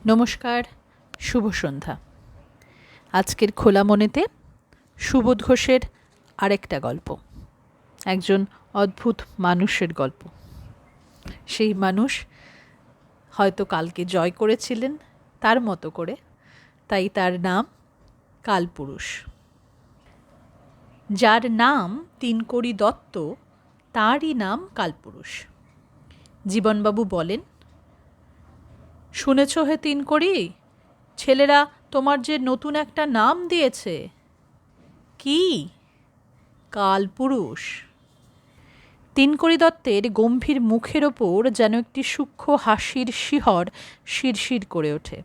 নমস্কার, শুভ সন্ধ্যা। আজকের খোলা মনেতে সুবোধ ঘোষের আরেকটা গল্প, একজন অদ্ভুত মানুষের গল্প। সেই মানুষ হয়তো কালকে জয় করেছিলেন তার মতো করে, তাই তার নাম কালপুরুষ। যার নাম তিনকড়ি দত্ত, তাঁরই নাম কালপুরুষ। জীবনবাবু বলেন, শুনেছ হে তিনকড়ি, ছেলেরা তোমার যে নতুন একটা নাম দিয়েছে। কি? কালপুরুষ। তিনকড়ি দত্তের গম্ভীর মুখের ওপর যেন একটি সূক্ষ্ম হাসির শিহর শিরশির করে ওঠে।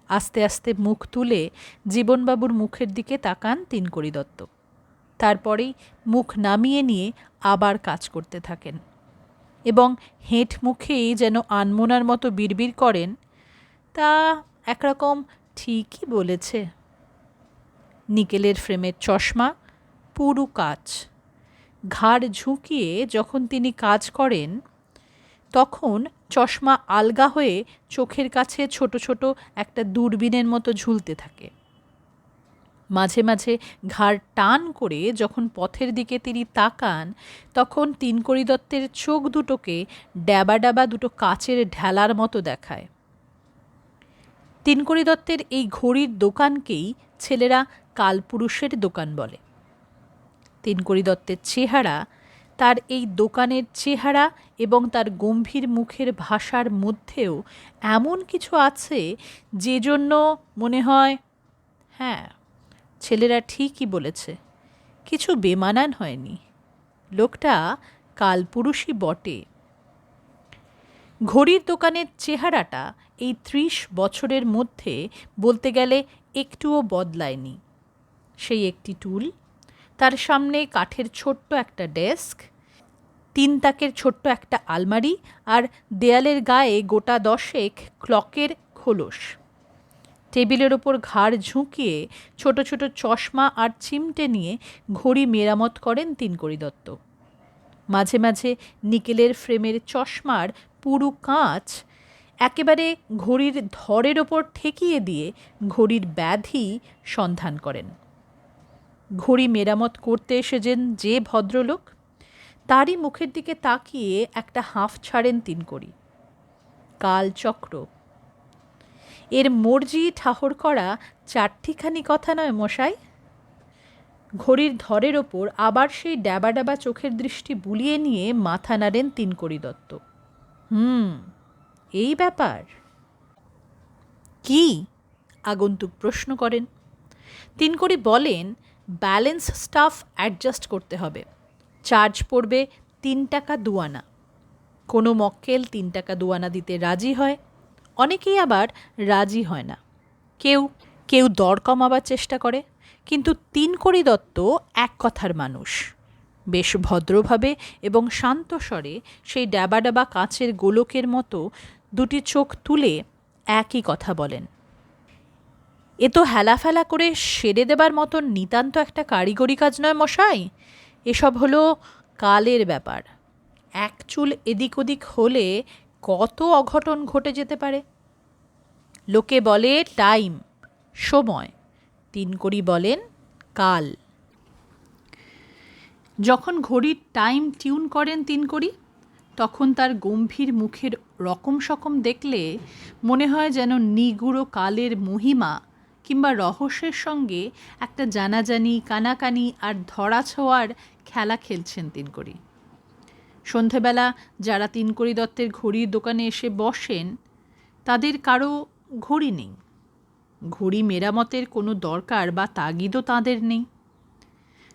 আস্তে আস্তে মুখ তুলে জীবনবাবুর মুখের দিকে তাকান তিনকড়ি দত্ত। তারপরেই মুখ নামিয়ে নিয়ে আবার কাজ করতে থাকেন এবং হেঁট মুখেই যেন আনমোনার মতো বিড়বিড় করেন, তা একরকম ঠিকই বলেছে। নিকেলের ফ্রেমের চশমা, পুরু কাচ। ঘাড় ঝুঁকিয়ে যখন তিনি কাজ করেন তখন চশমা আলগা হয়ে চোখের কাছে ছোট ছোট একটা দূরবীনের মতো ঝুলতে থাকে। মাঝে মাঝে ঘাড় টান করে যখন পথের দিকে তিনি তাকান তখন তিনকড়ি দত্তের চোখ দুটোকে ড্যাবা ড্যাবা দুটো কাচের ঢেলার মতো দেখায়। তিনকড়ি দত্তের এই ঘড়ির দোকানকেই ছেলেরা কালপুরুষের দোকান বলে। তিনকড়ি দত্তের চেহারা, তার এই দোকানের চেহারা এবং তার গম্ভীর মুখের ভাষার মধ্যেও এমন কিছু আছে যে জন্য মনে হয়, হ্যাঁ, ছেলেরা ঠিকই বলেছে, কিছু বেমানান হয়নি, লোকটা কালপুরুষই বটে। ঘড়ির দোকানের চেহারাটা এই 30 বছরের মধ্যে বলতে গেলে একটুও বদলায়নি। সেই একটি টুল, তার সামনে কাঠের ছোট্ট একটা ডেস্ক, 3 তাকের ছোট্ট একটা আলমারি, আর দেয়ালের গায়ে গোটা 10 ক্লকের খোলস। টেবিলের ওপর ঘাড় ঝুঁকিয়ে ছোট ছোট চশমা আর চিমটে নিয়ে ঘড়ি মেরামত করেন তিনকড়ি দত্ত। মাঝে মাঝে নিকেলের ফ্রেমের চশমার পুরু কাঁচ একেবারে ঘড়ির ধরের ওপর ঠেকিয়ে দিয়ে ঘড়ির ব্যাধি সন্ধান করেন। ঘড়ি মেরামত করতে এসেছেন যে ভদ্রলোক, তারই মুখের দিকে তাকিয়ে একটা হাঁফ ছাড়েন তিনকড়ি। কালচক্র, এর মর্জি ঠাহর করা চারটিখানি কথা নয় মশাই। ঘড়ির ধরের ওপর আবার সেই ড্যাবা ড্যাবা চোখের দৃষ্টি বুলিয়ে নিয়ে মাথা নাড়েন তিনকড়ি দত্ত। এই ব্যাপার কি? আগন্তুক প্রশ্ন করেন। তিনকড়ি বলেন, ব্যালেন্স স্টাফ অ্যাডজাস্ট করতে হবে, চার্জ পড়বে 3 টাকা 2 আনা। কোনো মক্কেল 3 টাকা 2 আনা দিতে রাজি হয়, অনেকেই আবার রাজি হয় না। কেউ কেউ দর কমাবার চেষ্টা করে, কিন্তু তিনকড়ি দত্ত এক কথার মানুষ। বেশ ভদ্রভাবে এবং শান্ত স্বরে সেই ড্যাবা ড্যাবা কাঁচের গোলকের মতো দুটি চোখ তুলে একই কথা বলেন। এ তো হেলাফেলা করে সেরে দেবার মতন নিতান্ত একটা কারিগরি কাজ নয় মশাই। এসব হলো কালের ব্যাপার। এক চুল এদিক ওদিক হলে কত অঘটন ঘটে যেতে পারে। লোকে বলে টাইম, সময়, তিনকড়ি বলেন কাল। যখন ঘড়ির টাইম টিউন করেন তিনকড়ি, তখন তার গম্ভীর মুখের রকম সকম দেখলে মনে হয় যেন নিগুড়ো কালের মহিমা কিংবা রহস্যের সঙ্গে একটা জানাজানি, কানাকানি আর ধরাছোঁয়ার খেলা খেলছেন তিনকড়ি। সন্ধেবেলা যারা তিনকড়ি দত্তের ঘড়ির দোকানে এসে বসেন তাদের কারো ঘড়ি নেই, ঘড়ি মেরামতের কোনো দরকার বা তাগিদও তাঁদের নেই।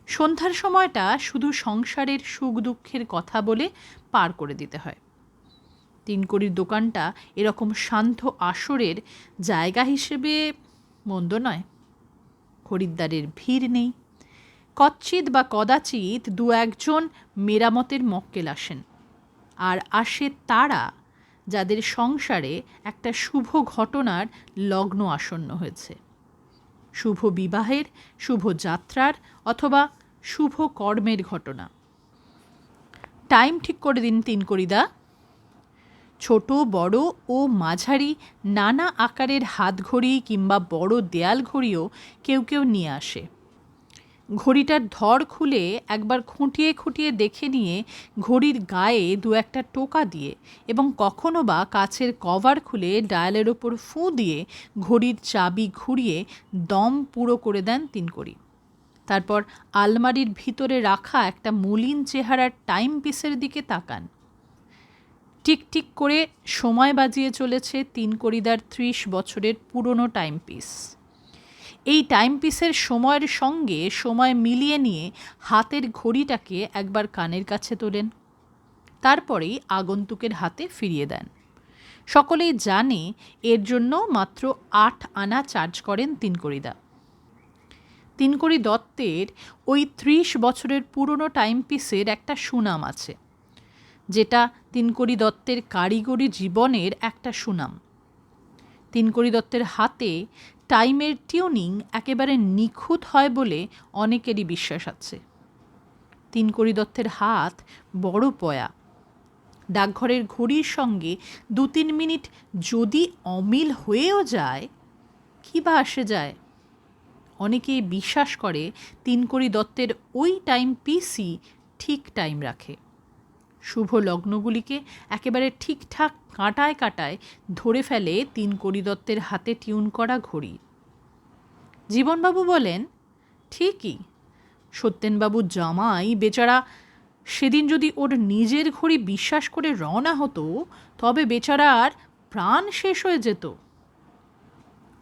সন্ধ্যার সময়টা শুধু সংসারের সুখ দুঃখের কথা বলে পার করে দিতে হয়। তিনকড়ির দোকানটা এরকম শান্ত আসরের জায়গা হিসেবে মন্দ নয়। খরিদ্দারের ভিড় নেই, কচ্চিৎ বা কদাচিৎ 2-1 মেরামতের মক্কেল আসেন, আর আসে তারা যাদের সংসারে একটা শুভ ঘটনার লগ্ন আসন্ন হয়েছে, শুভ বিবাহের, শুভ যাত্রার অথবা শুভ কর্মের ঘটনা। টাইম ঠিক করে দিন তিনকড়িদা। ছোট বড় ও মাঝারি নানা আকারের হাতঘড়ি কিংবা বড় দেয়াল ঘড়িও কেউ কেউ নিয়ে আসে। ঘড়িটার ধর খুলে একবার খুঁটিয়ে খুঁটিয়ে দেখে নিয়ে ঘড়ির গায়ে দু একটা টোকা দিয়ে এবং কখনো বা কাচের কভার খুলে ডায়ালের ওপর ফুঁ দিয়ে ঘড়ির চাবি ঘুরিয়ে দম পুরো করে দেন তিনকড়ি। তারপর আলমারির ভিতরে রাখা একটা মলিন চেহারার টাইম পিসের দিকে তাকান। টিকটিক করে সময় বাজিয়ে চলেছে তিনকড়িদার 30 বছরের পুরনো টাইম পিস। এই টাইম পিসের সময়ের সঙ্গে সময় মিলিয়ে নিয়ে হাতের ঘড়িটাকে একবার কানের কাছে তোলেন, তারপরেই আগন্তুকের হাতে ফিরিয়ে দেন। সকলেই জানে এর জন্য মাত্র 8 আনা চার্জ করেন তিনকড়িদা। তিনকড়ি দত্তের ওই 30 বছরের পুরনো টাইম পিসের একটা সুনাম আছে, যেটা তিনকড়ি দত্তের কারিগরি জীবনের একটা সুনাম। তিনকড়ি দত্তের হাতে টাইমের টিউনিং একেবারে নিখুঁত হয় বলে অনেকেরই বিশ্বাস আছে। তিনকড়ি দত্তের হাত বড় পয়া। ডাকঘরের ঘড়ির সঙ্গে 2-3 মিনিট যদি অমিল হয়েও যায়, কী বা আসে যায়? অনেকেই বিশ্বাস করে তিনকড়ি দত্তের ওই টাইম পিসই ঠিক টাইম রাখে। শুভ লগ্নগুলিকে একেবারে ঠিকঠাক কাঁটায় কাঁটায় ধরে ফেলে তিনকড়ি দত্তের হাতে টিউন করা ঘড়ি। জীবনবাবু বলেন, ঠিকই, সত্যেনবাবুর জামাই বেচারা সেদিন যদি ওর নিজের ঘড়ি বিশ্বাস করে রওনা হতো, তবে বেচারার প্রাণ শেষ হয়ে যেত।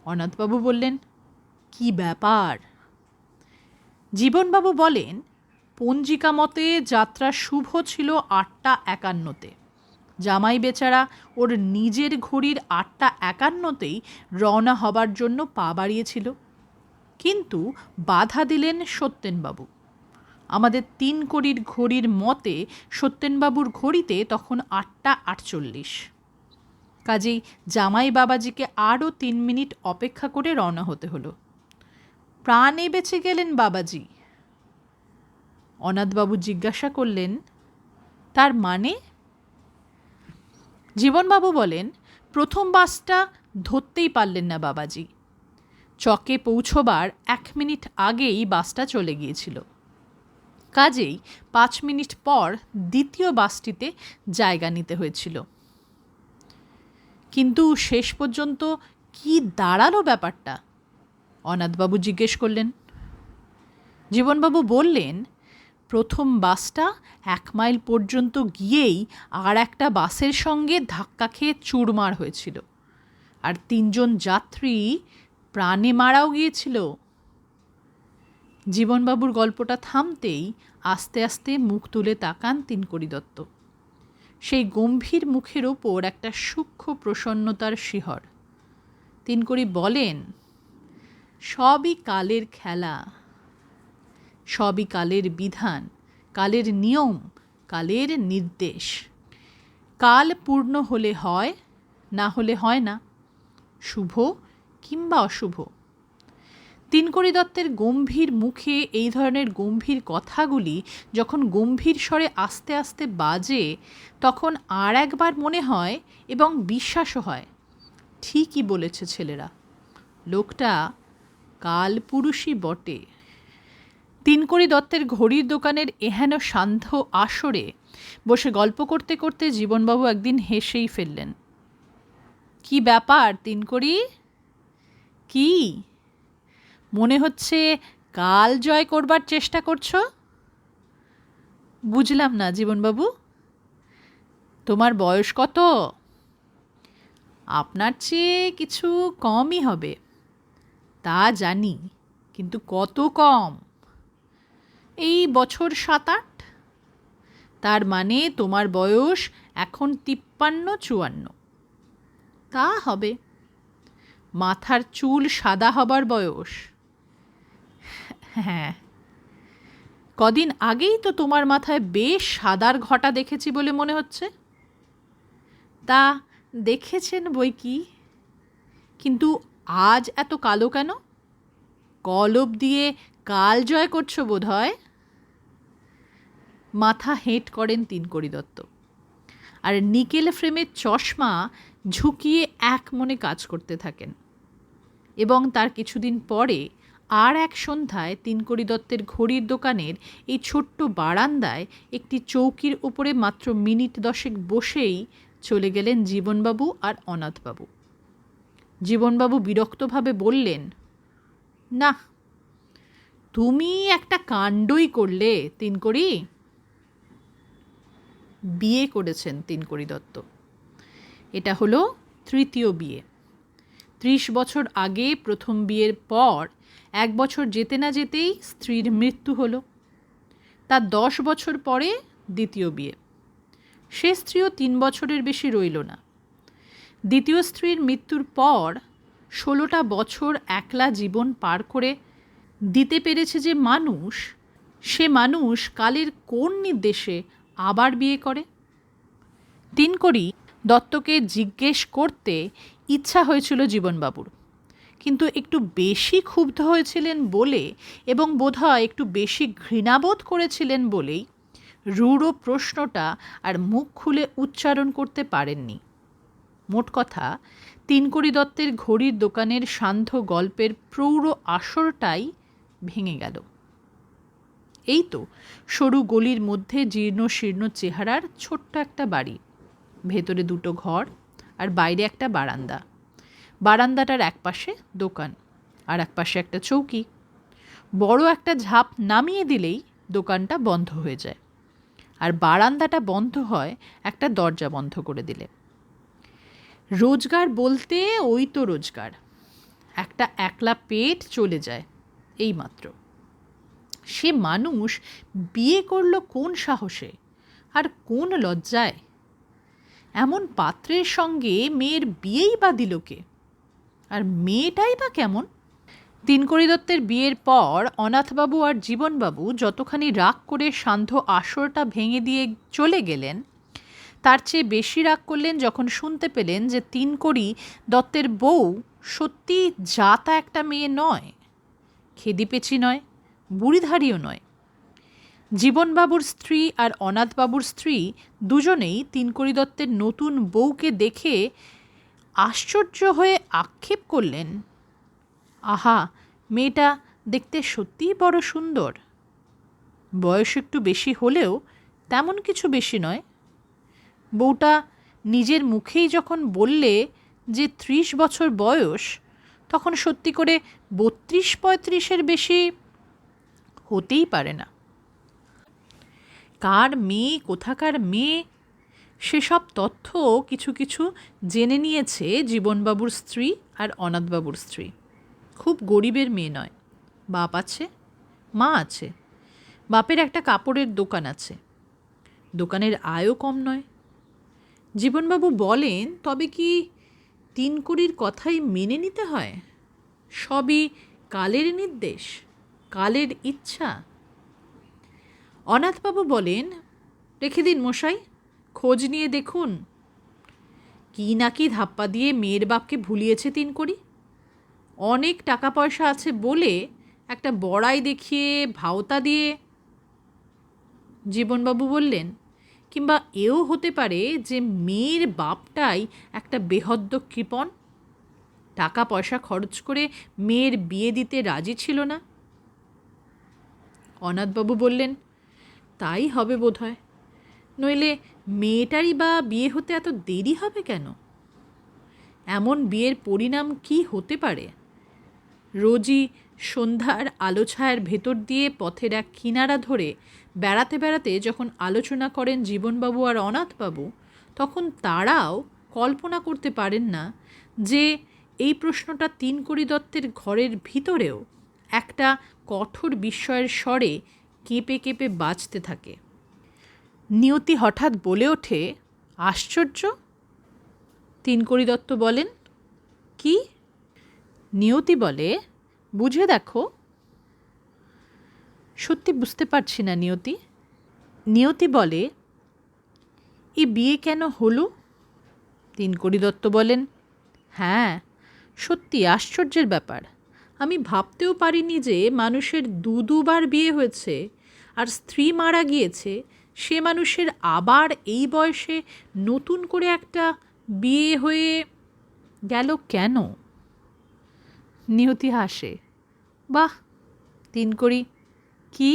অনাথবাবু বললেন, কি ব্যাপার? জীবনবাবু বলেন, পঞ্জিকা মতে যাত্রা শুভ ছিল 8:51-তে। জামাই বেচারা ওর নিজের ঘড়ির 8:51-তেই রওনা হবার জন্য পা বাড়িয়েছিল, কিন্তু বাধা দিলেন সত্যেনবাবু। আমাদের তিনকড়ির ঘড়ির মতে সত্যেনবাবুর ঘড়িতে তখন 8:48। কাজেই জামাই বাবাজিকে আরও 3 মিনিট অপেক্ষা করে রওনা হতে হলো। প্রাণে বেঁচে গেলেন বাবাজি। অনাথবাবু জিজ্ঞাসা করলেন, তার মানে? জীবনবাবু বলেন, প্রথম বাসটা ধরতেই পারলেন না বাবাজি। চকে পৌঁছবার 1 মিনিট আগেই বাসটা চলে গিয়েছিল। কাজেই 5 মিনিট পর দ্বিতীয় বাসটিতে জায়গা নিতে হয়েছিল। কিন্তু শেষ পর্যন্ত কি দাঁড়ালো ব্যাপারটা? অনাথবাবু জিজ্ঞেস করলেন। জীবনবাবু বললেন, প্রথম বাসটা 1 মাইল পর্যন্ত গিয়েই আর একটা বাসের সঙ্গে ধাক্কা খেয়ে চুরমার হয়েছিল, আর 3 জন যাত্রী প্রাণে মারাও গিয়েছিল। জীবনবাবুর গল্পটা থামতেই আস্তে আস্তে মুখ তুলে তাকান তিনকড়ি দত্ত। সেই গম্ভীর মুখের ওপর একটা সূক্ষ্ম প্রসন্নতার শিহর। তিনকড়ি বলেন, সবই কালের খেলা, সবই কালের বিধান, কালের নিয়ম, কালের নির্দেশ। কাল পূর্ণ হলে হয়, না হলে হয় না, শুভ কিংবা অশুভ। তিনকড়ি দত্তের গম্ভীর মুখে এই ধরনের গম্ভীর কথাগুলি যখন গম্ভীর স্বরে আস্তে আস্তে বাজে, তখন আর একবার মনে হয় এবং বিশ্বাসও হয়, ঠিকই বলেছে ছেলেরা, লোকটা কালপুরুষই বটে। তিনকড়ি দত্তের ঘড়ির দোকানের এহেন সান্ধ্য আসরে বসে গল্প করতে করতে জীবনবাবু একদিন হেসেই ফেললেন। কি ব্যাপার তিনকড়ি? কি মনে হচ্ছে কাল জয় করবার চেষ্টা করছো? বুঝলাম না জীবনবাবু। তোমার বয়স কত? আপনার চেয়ে কিছু কমই হবে, তা জানি, কিন্তু কত কম? এই বছর 7-8। তার মানে তোমার বয়স এখন 53-54। তা হবে। মাথার চুল সাদা হবার বয়স। হ্যাঁ, কদিন আগেই তো তোমার মাথায় বেশ সাদার ঘটা দেখেছি বলে মনে হচ্ছে। তা দেখেছেন বই কি, কিন্তু আজ এত কালো কেন? কলব দিয়ে কাল জয় করছো বোধ হয়। মাথা হেঁট করেন তিনকড়ি দত্ত। আর নিকেল ফ্রেমের চশমা ঝুঁকিয়ে এক মনে কাজ করতে থাকেন। এবং তার কিছুদিন পরে আর এক সন্ধ্যায় তিনকড়ি দত্তের ঘড়ির দোকানের এই ছোট্ট বারান্দায় একটি চৌকির উপরে মাত্র মিনিট 10 বসেই চলে গেলেন জীবনবাবু আর অনাথবাবু। জীবনবাবু বিরক্তভাবে বললেন, না, তুমি একটা কাণ্ডই করলে তিনকড়ি। বিয়ে করেছেন তিনকড়ি দত্ত। এটা হলো তৃতীয় বিয়ে। 30 বছর আগে প্রথম বিয়ের পর 1 বছর যেতে না যেতেই স্ত্রীর মৃত্যু হলো। তার 10 বছর পরে দ্বিতীয় বিয়ে। সে স্ত্রীও 3 বছরের বেশি রইল না। দ্বিতীয় স্ত্রীর মৃত্যুর পর 16টা বছর একলা জীবন পার করে দিতে পেরেছে যে মানুষ, সে মানুষ কালের কোন নির্দেশে আবার বিয়ে করে? তিনকড়ি দত্তকে জিজ্ঞেস করতে ইচ্ছা হয়েছিল জীবনবাবুর, কিন্তু একটু বেশি ক্ষুব্ধ হয়েছিলেন বলে এবং বোধহয় একটু বেশি ঘৃণাবোধ করেছিলেন বলেই রূঢ় প্রশ্নটা আর মুখ খুলে উচ্চারণ করতে পারেননি। মোট কথা, তিনকড়ি দত্তের ঘড়ির দোকানের সান্ধ্য গল্পের প্রৌঢ় আসরটাই ভেঙে গেল। এই তো সরু গলির মধ্যে জীর্ণ শীর্ণ চেহারার ছোট্ট একটা বাড়ি, ভেতরে 2টো ঘর আর বাইরে একটা বারান্দা। বারান্দাটার এক পাশে দোকান আর এক পাশে একটা চৌকি। বড় একটা ঝাঁপ নামিয়ে দিলেই দোকানটা বন্ধ হয়ে যায়, আর বারান্দাটা বন্ধ হয় একটা দরজা বন্ধ করে দিলে। রোজগার বলতে ওই তো রোজগার, একটা একলা পেট চলে যায় এইমাত্র। সে মানুষ বিয়ে করলো কোন সাহসে আর কোন লজ্জায়? এমন পাত্রের সঙ্গে মেয়ের বিয়েই বা দিল কে? আর মেয়েটাই বা কেমন? তিনকড়ি দত্তের বিয়ের পর অনাথবাবু আর জীবনবাবু যতখানি রাগ করে সান্ধ্য আসরটা ভেঙে দিয়ে চলে গেলেন, তার চেয়ে বেশি রাগ করলেন যখন শুনতে পেলেন যে তিনকড়ি দত্তের বউ সত্যি জাতা একটা মেয়ে নয়, খেদিপেচি নয়, বুড়িধারীও নয়। জীবনবাবুর স্ত্রী আর অনাথবাবুর স্ত্রী দুজনেই তিনকড়ি দত্তের নতুন বউকে দেখে আশ্চর্য হয়ে আক্ষেপ করলেন, আহা, মেয়েটা দেখতে সত্যিই বড় সুন্দর। বয়স একটু বেশি হলেও তেমন কিছু বেশি নয়। বউটা নিজের মুখেই যখন বললে যে 30 বছর বয়স, তখন সত্যি করে 32-35-এর বেশি হতেই পারে না। কার মেয়ে, কোথাকার মেয়ে, সেসব তথ্য কিছু কিছু জেনে নিয়েছে জীবনবাবুর স্ত্রী আর অনাথবাবুর স্ত্রী। খুব গরিবের মেয়ে নয়, বাপ আছে, মা আছে। বাপের একটা কাপড়ের দোকান আছে, দোকানের আয়ও কম নয়। জীবনবাবু বলেন, তবে কি তিনকড়ির কথাই মেনে নিতে হয়? সবই কালের নির্দেশ, কালের ইচ্ছা। অনাথবাবু বলেন, রেখে দিন মশাই, খোঁজ নিয়ে দেখুন। কি নাকি ধাপ্পা দিয়ে মেয়ের বাপকে ভুলিয়েছে তিনকড়ি। অনেক টাকা পয়সা আছে বলে একটা বড়াই দেখিয়ে ভাওতা দিয়ে। জীবনবাবু বললেন, কিংবা এও হতে পারে যে মেয়ের বাপটাই একটা বেহদ্দ কৃপণ, টাকা পয়সা খরচ করে মেয়ের বিয়ে দিতে রাজি ছিল না। অনাথবাবু বললেন, তাই হবে বোধহয়, নইলে মেয়েটারই বা বিয়ে হতে এত দেরি হবে কেন? এমন বিয়ের পরিণাম কি হতে পারে? রোজই সন্ধ্যার আলো ছায়ার ভেতর দিয়ে পথের এক কিনারা ধরে বেড়াতে বেড়াতে যখন আলোচনা করেন জীবনবাবু আর অনাথবাবু, তখন তারাও কল্পনা করতে পারেন না যে এই প্রশ্নটা তিনকড়ি দত্তের ঘরের ভিতরেও একটা কঠোর বিস্ময়ের স্বরে কেঁপে কেঁপে বাজতে থাকে। নিয়তি হঠাৎ বলে ওঠে, আশ্চর্য। তিনকড়ি দত্ত বলেন, কি? নিয়তি বলে, বুঝে দেখো। সত্যি বুঝতে পারছি না নিয়তি। নিয়তি বলে, এ বিয়ে কেন হলো? তিনকড়ি দত্ত বলেন, হ্যাঁ, সত্যি আশ্চর্যের ব্যাপার। আমি ভাবতেও পারিনি যে মানুষের দুবার বিয়ে হয়েছে আর স্ত্রী মারা গিয়েছে, সে মানুষের আবার এই বয়সে নতুন করে একটা বিয়ে হয়ে গেল কেন? নিয়তি হাসে। বাহ তিনকড়ি, কি?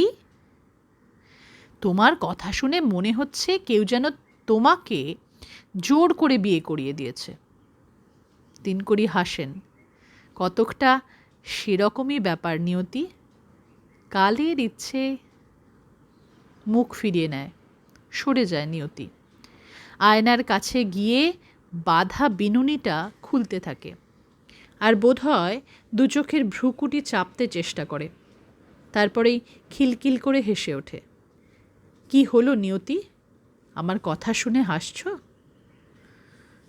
তোমার কথা শুনে মনে হচ্ছে কেউ যেন তোমাকে জোর করে বিয়ে করিয়ে দিয়েছে। তিনকড়ি হাসেন। কতকটা সেরকমই ব্যাপার নিয়তি। কালের ইচ্ছে। মুখ ফিরিয়ে নেয়, সরে যায় নিয়তি। আয়নার কাছে গিয়ে বাঁধা বিনুনিটা খুলতে থাকে, আর বোধহয় দু চোখের ভ্রুকুটি চাপতে চেষ্টা করে। তারপরেই খিলখিল করে হেসে ওঠে। কি হলো নিয়তি, আমার কথা শুনে হাসছ?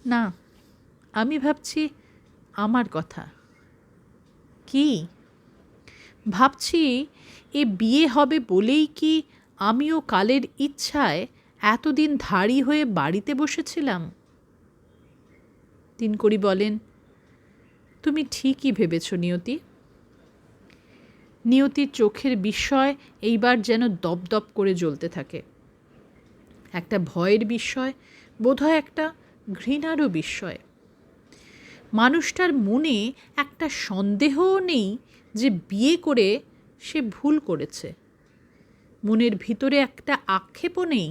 না, আমি ভাবছি আমার কথা। কি? ভাবছি এ বিয়ে হবে বলেই কি আমিও কালের ইচ্ছায় এতদিন ধাড়ি হয়ে বাড়িতে বসেছিলাম? তিনকড়ি বলেন, তুমি ঠিকই ভেবেছ নিয়তি। নিয়তির চোখের বিস্ময় এইবার যেন দপদপ করে জ্বলতে থাকে। একটা ভয়ের বিস্ময়, বোধহয় একটা ঘৃণারও বিস্ময়। মানুষটার মনে একটা সন্দেহও নেই যে বিয়ে করে সে ভুল করেছে। মনের ভিতরে একটা আক্ষেপও নেই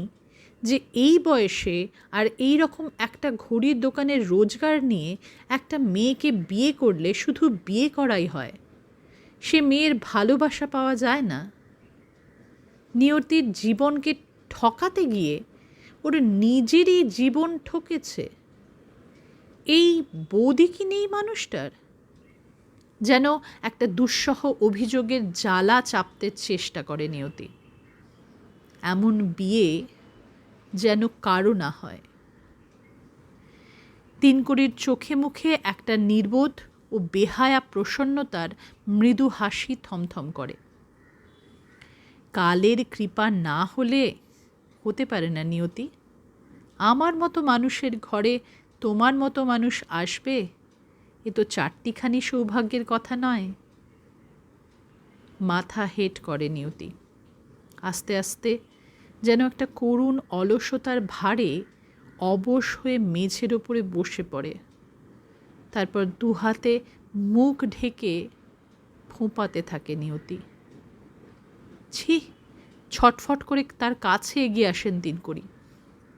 যে এই বয়সে আর এই রকম একটা ঘড়ির দোকানের রোজগার নিয়ে একটা মেয়েকে বিয়ে করলে শুধু বিয়ে করাই হয়, সে মেয়ের ভালোবাসা পাওয়া যায় না। নিয়তির জীবনকে ঠকাতে গিয়ে ওর নিজেরই জীবন ঠকেছে। এই বোধই কি নেই মানুষটার? যেন একটা দুঃসহ অভিযোগের জ্বালা চাপতে চেষ্টা করে নিয়তি। এমন বিয়ে যেন কারো না হয়। তিনকড়ির চোখে মুখে একটা নির্বোধ ও বেহায়া প্রসন্নতার মৃদু হাসি থমথম করে। কালের কৃপা না হলে হতে পারে না নিয়তি। আমার মতো মানুষের ঘরে তোমার মতো মানুষ আসবে, এ তো চারটিখানি সৌভাগ্যের কথা নয়। মাথা হেঁট করে নিয়তি। আস্তে আস্তে যেন একটা করুণ অলসতার ভারে অবশ হয়ে মেঝের ওপরে বসে পড়ে। তারপর দু হাতে মুখ ঢেকে ফোঁপাতে থাকে নিয়তি। ছি! ছটফট করে তার কাছে এগিয়ে আসেন তিনকড়ি।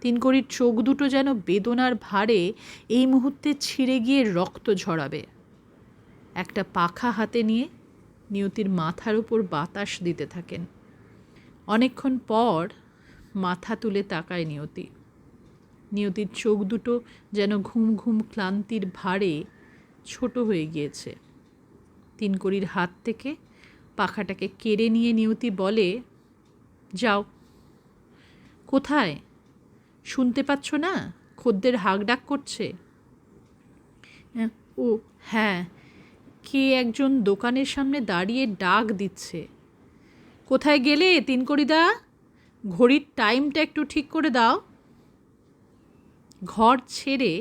তিনকড়ির চোখ দুটো যেন বেদনার ভারে এই মুহূর্তে ছিঁড়ে গিয়ে রক্ত ঝরাবে। একটা পাখা হাতে নিয়ে নিয়তির মাথার উপর বাতাস দিতে থাকেন। অনেকক্ষণ পর মাথা তুলে তাকায় নিয়তি। নিয়তির চোখ দুটো যেন ঘুম ঘুম ক্লান্তির ভারে ছোট হয়ে গিয়েছে। তিনকড়ির হাত থেকে পাখাটাকে কেড়ে নিয়ে নিয়তি বলে, যাও। কোথায়? শুনতে পাচ্ছ না খদ্দের হাঁকডাক করছে? ও হ্যাঁ, কে একজন দোকানের সামনে দাঁড়িয়ে ডাক দিচ্ছে। কোথায় গেলে তিনকড়িদা? ঘড়ির টাইমটা একটু ঠিক করে দাও। ঘর ছেড়ে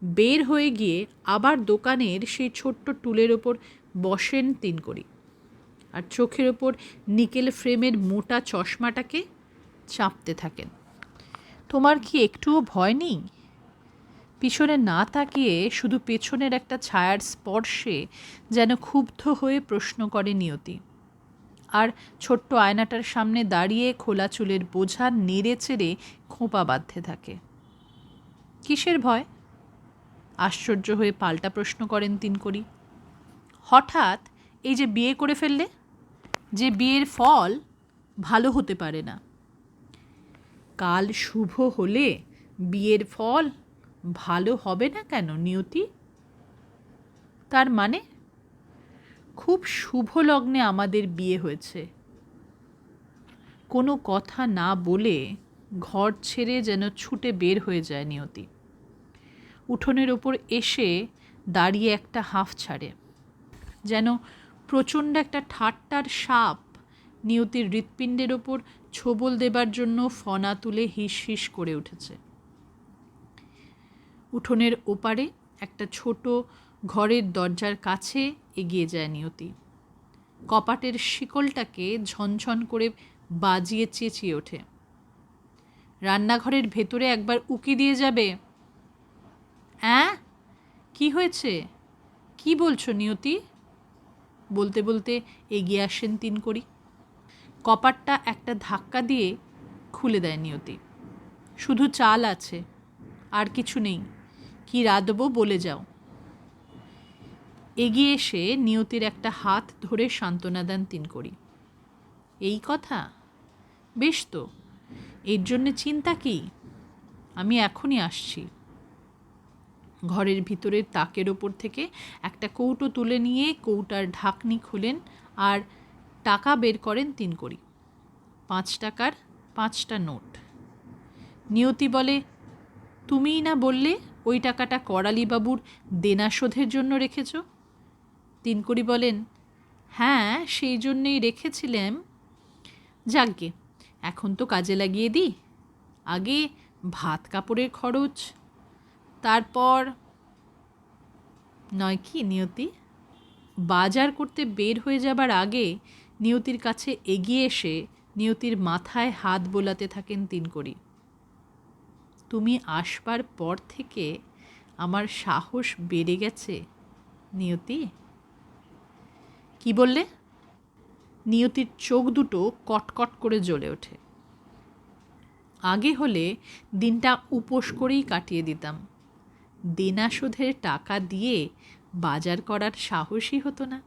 বের হয়ে গিয়ে আবার দোকানের সেই ছোট্ট টুলের ওপর বসেন তিনকড়ি, আর চোখের ওপর নিকেল ফ্রেমের মোটা চশমাটাকে চাপতে থাকেন। তোমার কি একটুও ভয় নেই? পিছনে না তাকিয়ে শুধু পেছনের একটা ছায়ার স্পর্শে যেন ক্ষুব্ধ হয়ে প্রশ্ন করে নিয়তি, আর ছোট্ট আয়নাটার সামনে দাঁড়িয়ে খোলা চুলের বোঝা নেড়ে চেড়ে খোঁপা বাঁধতে থাকে। কিসের ভয়? আশ্চর্য হয়ে পাল্টা প্রশ্ন করেন তিনকড়ি। হঠাৎ এই যে বিয়ে করে ফেললে, যে বিয়ের ফল ভালো হতে পারে না। কাল শুভ হলে বিয়ের ফল ভালো হবে না কেন নিয়তি? তার মানে? খুব শুভ লগ্নে আমাদের বিয়ে হয়েছে। কোনো কথা না বলে ঘর ছেড়ে যেন ছুটে বের হয়ে যায় নিয়তি। উঠোনের ওপর এসে দাঁড়িয়ে একটা হাঁফ ছাড়ে, যেন প্রচণ্ড একটা ঠাট্টার সাপ নিয়তির হৃৎপিণ্ডের ওপর ছোবল দেবার জন্য ফনা তুলে হিস হিস করে উঠেছে। উঠোনের ওপারে একটা ছোট ঘরের দরজার কাছে এগিয়ে যায় নিয়তি। কপাটের শিকলটাকে ঝনঝন করে বাজিয়ে চেঁচিয়ে ওঠে, রান্নাঘরের ভেতরে একবার উকি দিয়ে যাবে। অ্যাঁ, কি হয়েছে? কি বলছো নিয়তি? বলতে বলতে এগিয়ে আসেন তিনকড়ি। কপাটটা একটা ধাক্কা দিয়ে খুলে দেয় নিয়তি। শুধু চাল আছে, আর কিছু নেই। কি রাঁধবো বলে যাও। এগিয়ে এসে নিয়তির একটা হাত ধরে সান্ত্বনা দেন তিনকড়ি। এই কথা? বেশ তো, এর জন্যে চিন্তা কি? আমি এখনই আসছি। ঘরের ভিতরের তাকের ওপর থেকে একটা কৌটো তুলে নিয়ে কৌটার ঢাকনি খুলেন আর টাকা বের করেন তিনকড়ি। 5 টাকার 5টা নোট। নিয়তি বলে, তুমিই না বললে ওই টাকাটা করালিবাবুর দেনা শোধের জন্য রেখেছ? তিনকড়ি বলেন, হ্যাঁ, সেই জন্যেই রেখেছিলাম। যাকগে, এখন তো কাজে লাগিয়ে দিই। আগে ভাত কাপড়ের খরচ, তারপর নয় কি নিয়তি? বাজার করতে বের হয়ে যাবার আগে নিয়তির কাছে এগিয়ে এসে নিয়তির মাথায় হাত বোলাতে থাকেন তিনকড়ি। তুমি আসবার পর থেকে আমার সাহস বেড়ে গেছে নিয়তি। কি বললে? নিয়তির চোখ দুটো কটকট করে জ্বলে ওঠে। আগে হলে দিনটা উপোস করেই কাটিয়ে দিতাম। দেনা শোধের টাকা দিয়ে বাজার করার সাহসই হতো না।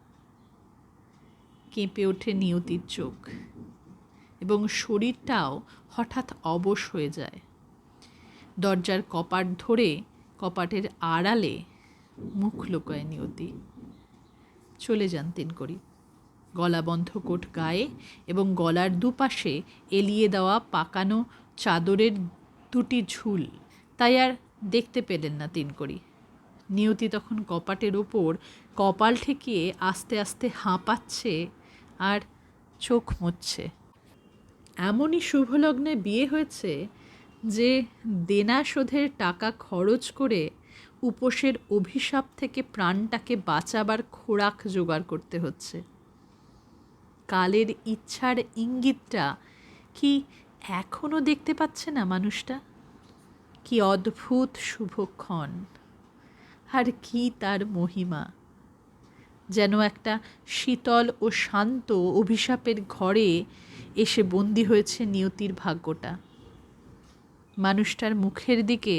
কেঁপে ওঠে নিয়তির চোখ এবং শরীরটাও হঠাৎ অবশ হয়ে যায়। দরজার কপাট ধরে কপাটের আড়ালে মুখ লুকোয় নিয়তি। চলে যান তিনকড়ি। গলাবন্ধ কোট গায়ে এবং গলার দুপাশে এলিয়ে দেওয়া পাকানো চাদরের দুটি ঝুল, তাই আর দেখতে পেলেন না তিনকড়ি। নিয়তি তখন কপাটের ওপর কপাল ঠেকিয়ে আস্তে আস্তে হাঁপাচ্ছে আর চোখ মুছছে। এমনই শুভলগ্নে বিয়ে হয়েছে যে দেনা শোধের টাকা খরচ করে উপোসের অভিশাপ থেকে প্রাণটাকে বাঁচাবার খোরাক জোগাড় করতে হচ্ছে। কালের ইচ্ছার ইঙ্গিতটা কি এখনও দেখতে পাচ্ছে না মানুষটা? কি অদ্ভুত শুভক্ষণ, আর কি তার মহিমা! যেন একটা শীতল ও শান্ত অভিশাপের ঘরে এসে বন্দী হয়েছে নিয়তির ভাগ্যটা। মানুষটার মুখের দিকে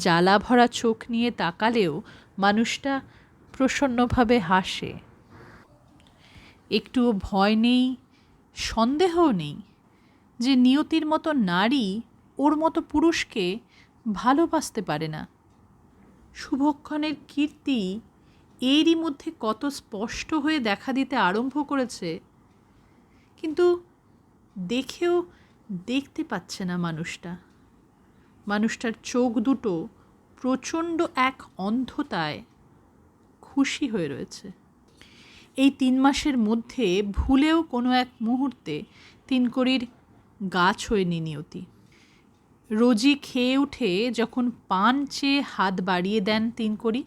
জ্বালা ভরা চোখ নিয়ে তাকালেও মানুষটা প্রসন্নভাবে হাসে। একটুও ভয় নেই, সন্দেহও নেই যে নিয়তির মতো নারী ওর মতো পুরুষকে ভালোবাসতে পারে না। শুভক্ষণের কীর্তি এরই মধ্যে কত স্পষ্ট হয়ে দেখা দিতে আরম্ভ করেছে, কিন্তু দেখেও দেখতে পাচ্ছে না মানুষটা। মানুষটার চোখ দুটো প্রচণ্ড এক অন্ধতায় খুশি হয়ে রয়েছে। এই 3 মাসের মধ্যে ভুলেও কোনো এক মুহূর্তে তিনকড়ির গা ছোঁয়নি নিয়তি। রোজই খেয়ে উঠে যখন পান চেয়ে হাত বাড়িয়ে দেন তিনকড়ি,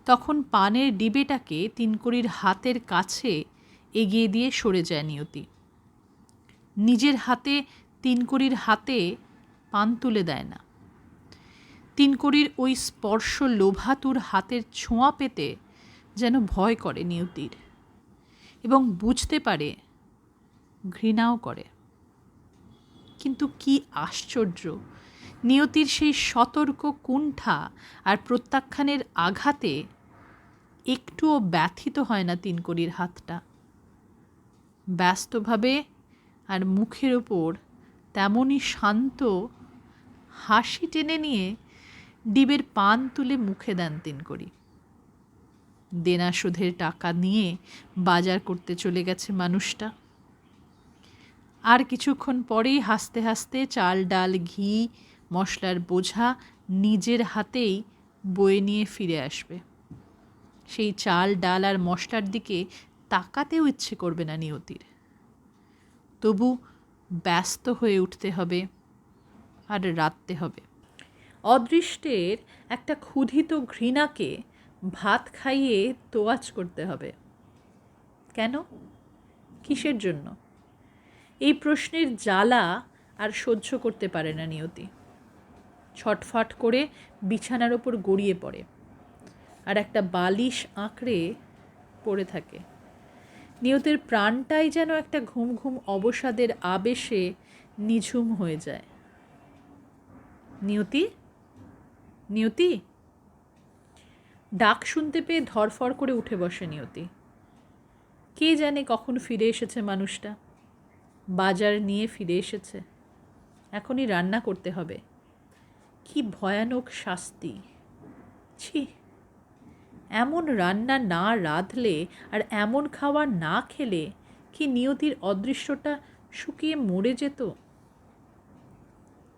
তখন পানের ডিবেটাকে তিনকড়ির হাতের কাছে এগিয়ে দিয়ে সরে যায় নিয়তি। নিজের হাতে তিনকড়ির হাতে পান তুলে দেয় না। তিনকড়ির ওই স্পর্শ লোভাতুর হাতের ছোঁয়া পেতে যেন ভয় করে নিয়তির, এবং বুঝতে পারে, ঘৃণাও করে। কিন্তু কি আশ্চর্য, নিয়তির সেই সতর্ক কুণ্ঠা আর প্রত্যাখ্যানের আঘাতে একটুও ব্যথিত হয় না তিনকড়ির হাতটা। ব্যস্তভাবে আর মুখের ওপর তেমনই শান্ত হাসি টেনে নিয়ে ডিবের পান তুলে মুখে দেন তিনকড়ি। দেনা শোধের টাকা নিয়ে বাজার করতে চলে গেছে মানুষটা। আর কিছুক্ষণ পরেই হাসতে হাসতে চাল ডাল ঘি মশলার বোঝা নিজের হাতেই বয়ে নিয়ে ফিরে আসবে। সেই চাল ডাল আর মশলার দিকে তাকাতেও ইচ্ছে করবে না নিয়তির। তবু ব্যস্ত হয়ে উঠতে হবে আর রাঁধতে হবে। অদৃষ্টের একটা ক্ষুধিত ঘৃণাকে ভাত খাইয়ে তোয়াজ করতে হবে। কেন? কিসের জন্য? এই প্রশ্নের জ্বালা আর সহ্য করতে পারে না নিয়তি। ছটফট করে বিছানার ওপর গড়িয়ে পড়ে আর একটা বালিশ আঁকড়ে পড়ে থাকে। নিয়তির প্রাণটাই যেন একটা ঘুম ঘুম অবসাদের আবেশে নিঝুম হয়ে যায়। নিয়তি, নিয়তি! ডাক শুনতে পেয়ে ধরফর করে উঠে বসে নিয়তি। কে জানে কখন ফিরে এসেছে মানুষটা। বাজার নিয়ে ফিরে এসেছে। এখনই রান্না করতে হবে। কি ভয়ানক শাস্তি! ছি, এমন রান্না না রাঁধলে আর এমন খাবার না খেলে কি নিয়তির অদৃষ্টটা শুকিয়ে মরে যেত?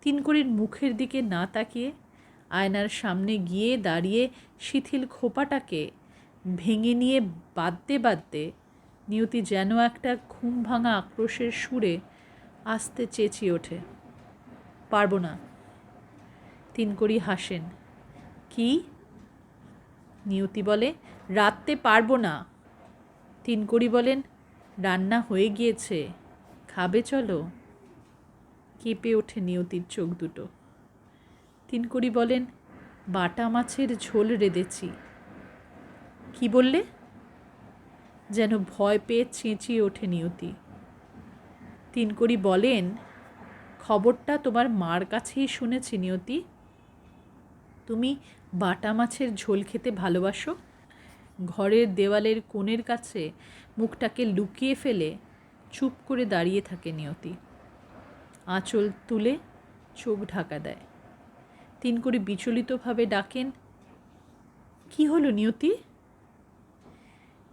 তিনকড়ির মুখের দিকে না তাকিয়ে আয়নার সামনে গিয়ে দাঁড়িয়ে শিথিল খোপাটাকে ভেঙে নিয়ে বাঁধতে বাঁধতে নিয়তি যেন একটা ঘুম ভাঙা আক্রোশের সুরে আস্তে চেঁচিয়ে ওঠে, পারবো না। তিনকড়ি হাসেন। কি? নিয়তি বলে, রাঁধতে পারবো না। তিনকড়ি বলেন, রান্না হয়ে গিয়েছে, খাবে চলো। কেঁপে ওঠে নিয়তির চোখ দুটো। তিনকড়ি বলেন, বাটা মাছের ঝোল রেঁধেছি। কি বললে? যেন ভয় পেয়ে চেঁচিয়ে ওঠে নিয়তি। তিনকড়ি বলেন, খবরটা তোমার মার কাছেই শুনেছি নিয়তি। তুমি বাটা মাছের ঝোল খেতে ভালোবাসো। ঘরের দেওয়ালের কোণের কাছে মুখটাকে লুকিয়ে ফেলে চুপ করে দাঁড়িয়ে থাকে নিয়তি। আঁচল তুলে চোখ ঢাকা দেয়। তিনকড়ি বিচলিতভাবে ডাকেন, কি হলো নিয়তি?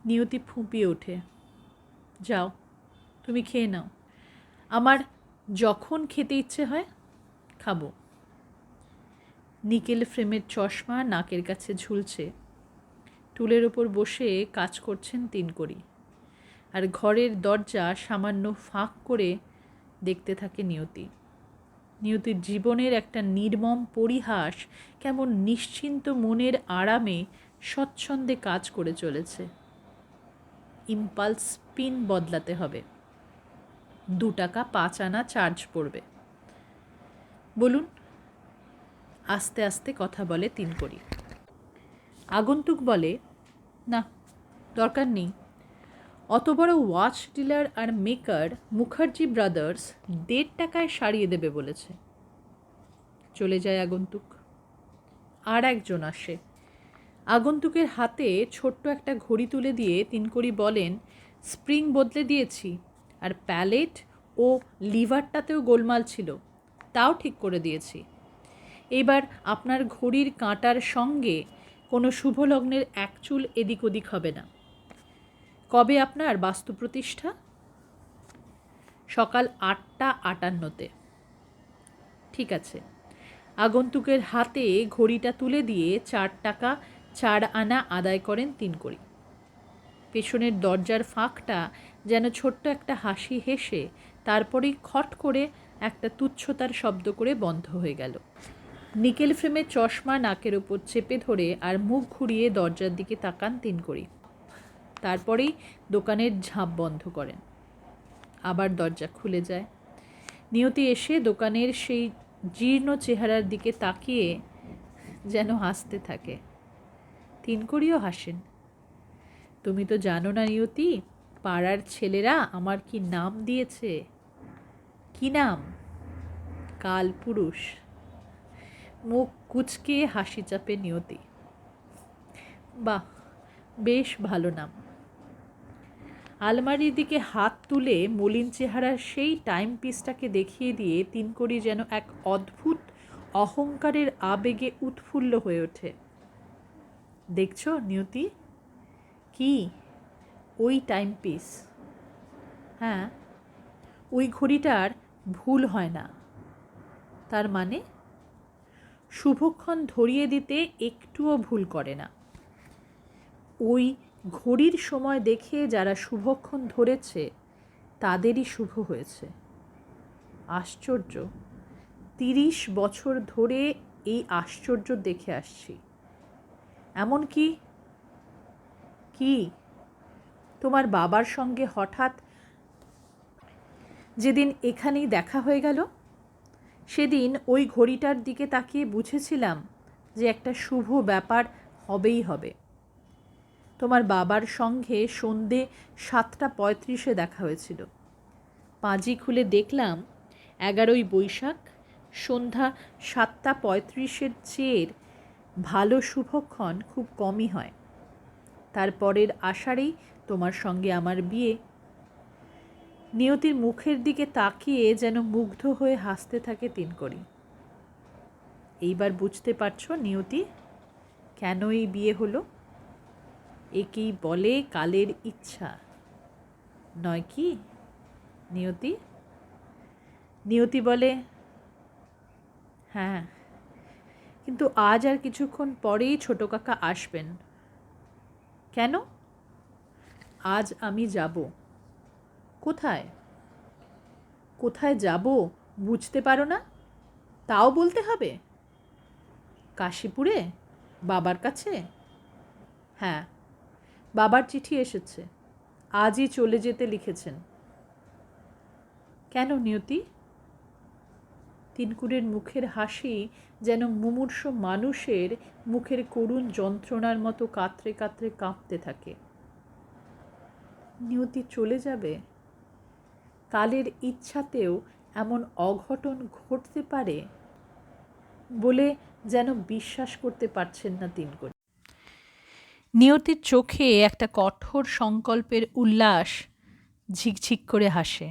নিয়তি ফুঁপিয়ে ওঠে, যাও, তুমি খেয়ে নাও। আমার যখন খেতে ইচ্ছে হয় খাবো। নিকেল ফ্রেমের চশমা নাকের কাছে ঝুলছে। টুলের ওপর বসে কাজ করছেন তিনকড়ি, আর ঘরের দরজা সামান্য ফাঁক করে দেখতে থাকে নিয়তি। নিয়তির জীবনের একটা নির্মম পরিহাস কেমন নিশ্চিন্ত মনের আরামে স্বচ্ছন্দে কাজ করে চলেছে। ইম্পালস পিন বদলাতে হবে, 2 টাকা 5 আনা চার্জ পড়বে। বলুন। আস্তে আস্তে কথা বলে তিনকড়ি। আগন্তুক বলে, না, দরকার নেই। অত বড় ওয়াচ ডিলার আর মেকার মুখার্জি ব্রাদার্স 1.5 টাকায় সারিয়ে দেবে বলেছে। চলে যায় আগন্তুক। আর একজন আসে। আগন্তুকের হাতে ছোট্ট একটা ঘড়ি তুলে দিয়ে তিনকড়ি বলেন, স্প্রিং বদলে দিয়েছি, আর প্যালেট ও লিভারটাতেও গোলমাল ছিল, তাও ঠিক করে দিয়েছি। এবার আপনার ঘড়ির কাঁটার সঙ্গে কোনো শুভ লগ্নের এক চুল এদিক ওদিক হবে না। কবে আপনার বাস্তু প্রতিষ্ঠা? সকাল 8:58-তে। ঠিক আছে। আগন্তুকের হাতে ঘড়িটা তুলে দিয়ে 4 টাকা 4 আনা আদায় করেন তিনকড়ি। পেছনের দরজার ফাঁকটা যেন ছোট্ট একটা হাসি হেসে তারপরেই খট করে একটা তুচ্ছতার শব্দ করে বন্ধ হয়ে গেল। নিকেল ফ্রেমের চশমা নাকের ওপর চেপে ধরে আর মুখ ঘুরিয়ে দরজার দিকে তাকান তিনকড়ি। তারপরেই দোকানের ঝাঁপ বন্ধ করেন। আবার দরজা খুলে যায়। নিয়তি এসে দোকানের সেই জীর্ণ চেহারার দিকে তাকিয়ে যেন হাসতে থাকে। তিনকড়িও হাসেন। তুমি তো জানো না নিয়তি, পাড়ার ছেলেরা আমার কি নাম দিয়েছে? কি নাম? কালপুরুষ। মুখ কুঁচকে হাসি চাপে নিয়তি। বাহ, বেশ ভালো নাম। আলমারির দিকে হাত তুলে মলিন চেহারার সেই টাইম পিসটাকে দেখিয়ে দিয়ে তিনকড়ি যেন এক অদ্ভুত অহংকারের আবেগে উৎফুল্ল হয়ে ওঠে। দেখছো নিয়তি? কি? ওই টাইম পিস। হ্যাঁ, ওই ঘড়িটার ভুল হয় না। তার মানে? শুভক্ষণ ধরিয়ে দিতে একটুও ভুল করে না। ওই ঘড়ির সময় দেখে যারা শুভক্ষণ ধরেছে তাদেরই শুভ হয়েছে। আশ্চর্য! 30 বছর ধরে এই আশ্চর্য দেখে আসছি। এমনকি কি তোমার বাবার সঙ্গে হঠাৎ যেদিন এখানেই দেখা হয়ে গেল, সেদিন ওই ঘড়িটার দিকে তাকিয়ে বুঝেছিলাম যে একটা শুভ ব্যাপার হবেই হবে। তোমার বাবার সঙ্গে সন্ধে 7:35 দেখা হয়েছিল। পাঁজি খুলে দেখলাম 11ই বৈশাখ সন্ধ্যা 7:35 চেয়ে ভালো শুভক্ষণ খুব কমই হয়। তারপরের আষাঢ়েই তোমার সঙ্গে আমার বিয়ে। নিয়তির মুখের দিকে তাকিয়ে যেন মুগ্ধ হয়ে হাসতে থাকে তিনকড়ি। এইবার বুঝতে পারছো নিয়তি, কেন এই বিয়ে হলো? একেই বলে কালের ইচ্ছা, নয় কি নিয়তি? নিয়তি বলে, হ্যাঁ, কিন্তু আজ আর কিছুক্ষণ পরেই ছোটো কাকা আসবেন। কেন? আজ আমি যাব। কোথায়? কোথায় যাব বুঝতে পারো না? তাও বলতে হবে? কাশীপুরে, বাবার কাছে। হ্যাঁ, বাবার চিঠি এসেছে, আজই চলে যেতে লিখেছেন। কেন নিয়তি? তিনকুরের মুখের হাসি যেন মুমূর্ষু মানুষের মুখের করুণ যন্ত্রণার মতো কাতরে কাতরে কাঁপতে থাকে। নিয়তি চলে যাবে? কালের ইচ্ছাতেও এমন অঘটন ঘটতে পারে বলে যেন বিশ্বাস করতে পারছেন না তিনকুনি। নিয়তির চোখে একটা কঠোর সংকল্পের উল্লাস ঝিকঝিক করে হাসে।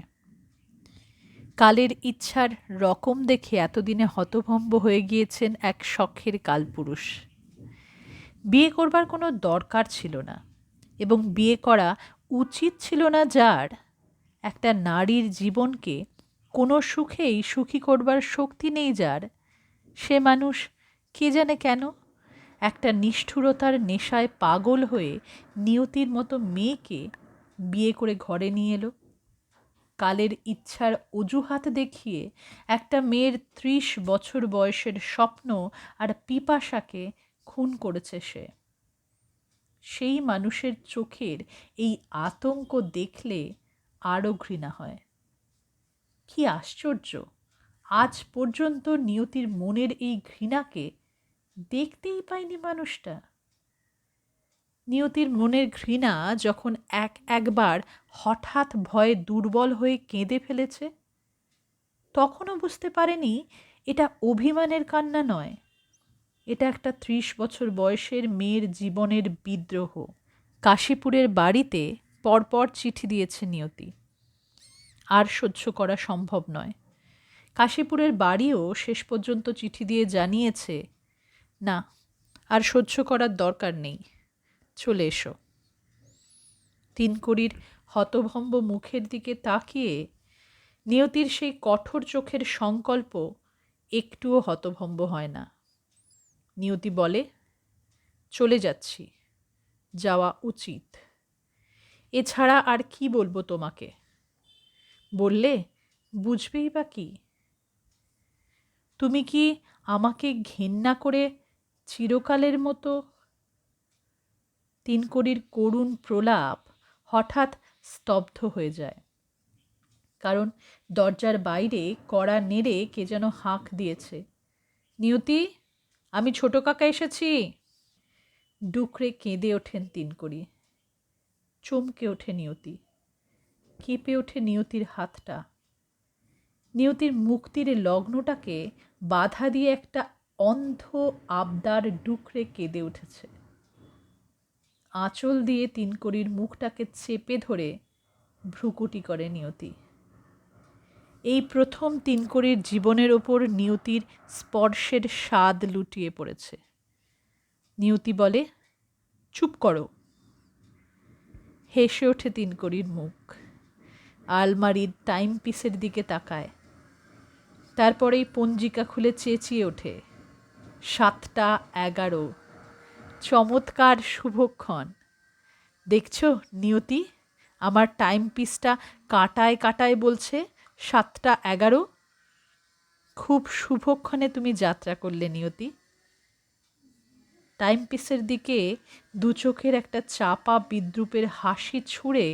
কালের ইচ্ছার রকম দেখে এতদিনে হতভম্ব হয়ে গিয়েছেন এক শখের কালপুরুষ। বিয়ে করবার কোনো দরকার ছিল না, এবং বিয়ে করা উচিত ছিল না যার, একটা নারীর জীবনকে কোনো সুখেই সুখী করবার শক্তি নেই যার, সে মানুষ কে জানে কেন একটা নিষ্ঠুরতার নেশায় পাগল হয়ে নিয়তির মতো মেয়েকে বিয়ে করে ঘরে নিয়ে এলো। কালের ইচ্ছার অজুহাত দেখিয়ে একটা মেয়ের 30 বছর বয়সের স্বপ্ন আর পিপাসাকে খুন করেছে সে। সেই মানুষের চোখের এই আতঙ্ক দেখলে আরও ঘৃণা হয়। কি আশ্চর্য, আজ পর্যন্ত নিয়তির মনের এই ঘৃণাকে দেখতেই পায়নি মানুষটা। নিয়তির মনের ঘৃণা যখন একবার হঠাৎ ভয়ে দুর্বল হয়ে কেঁদে ফেলেছে, তখনও বুঝতে পারেনি এটা অভিমানের কান্না নয়, এটা একটা 30 বছর বয়সের মেয়ের জীবনের বিদ্রোহ। কাশীপুরের বাড়িতে পরপর চিঠি দিয়েছে নিয়তি, আর সহ্য করা সম্ভব নয়। কাশীপুরের বাড়িও শেষ পর্যন্ত চিঠি দিয়ে জানিয়েছে, না, আর সহ্য করার দরকার নেই, চলে এসো। তিনকড়ির হতভম্ব মুখের দিকে তাকিয়ে নিয়তির সেই কঠোর চোখের সংকল্প একটুও হতভম্ব হয় না। নিয়তি বলে, চলে যাচ্ছি, যাওয়া উচিত। এছাড়া আর কি বলবো তোমাকে? বললে বুঝবেই বা কি? তুমি কি আমাকে ঘেন্না করে চিরকালের মতো? তিনকড়ির করুণ প্রলাপ হঠাৎ স্তব্ধ হয়ে যায়, কারণ দরজার বাইরে কড়া নেড়ে কে যেন হাঁক দিয়েছে, নিয়তি, আমি ছোট কাকা এসেছি। ডুকরে কেঁদে ওঠেন তিনকড়ি। চমকে ওঠে নিয়তি, কেঁপে ওঠে নিয়তির হাতটা। নিয়তির মুক্তির লগ্নটাকে বাধা দিয়ে একটা অন্ধ আবদার ডুকরে কেঁদে উঠেছে। আঁচল দিয়ে তিনকড়ির মুখটাকে চেপে ধরে ভ্রুকুটি করে নিয়তি। এই প্রথম তিনকড়ির জীবনের ওপর নিয়তির স্পর্শের স্বাদ লুটিয়ে পড়েছে। নিয়তি বলে, চুপ করো। হেসে ওঠে তিনকড়ির মুখ, আলমারির টাইম পিসের দিকে তাকায়, তারপরেই পঞ্জিকা খুলে চেঁচিয়ে ওঠে, 7:11, চমৎকার শুভক্ষণ। দেখছ নিয়তি, আমার টাইম পিসটা কাটায় কাটায় বলছে 7:11। খুব শুভক্ষণে তুমি যাত্রা করলে নিয়তি। টাইম পিসের দিকে দু চোখের একটা চাপা বিদ্রুপের হাসি ছুঁড়ে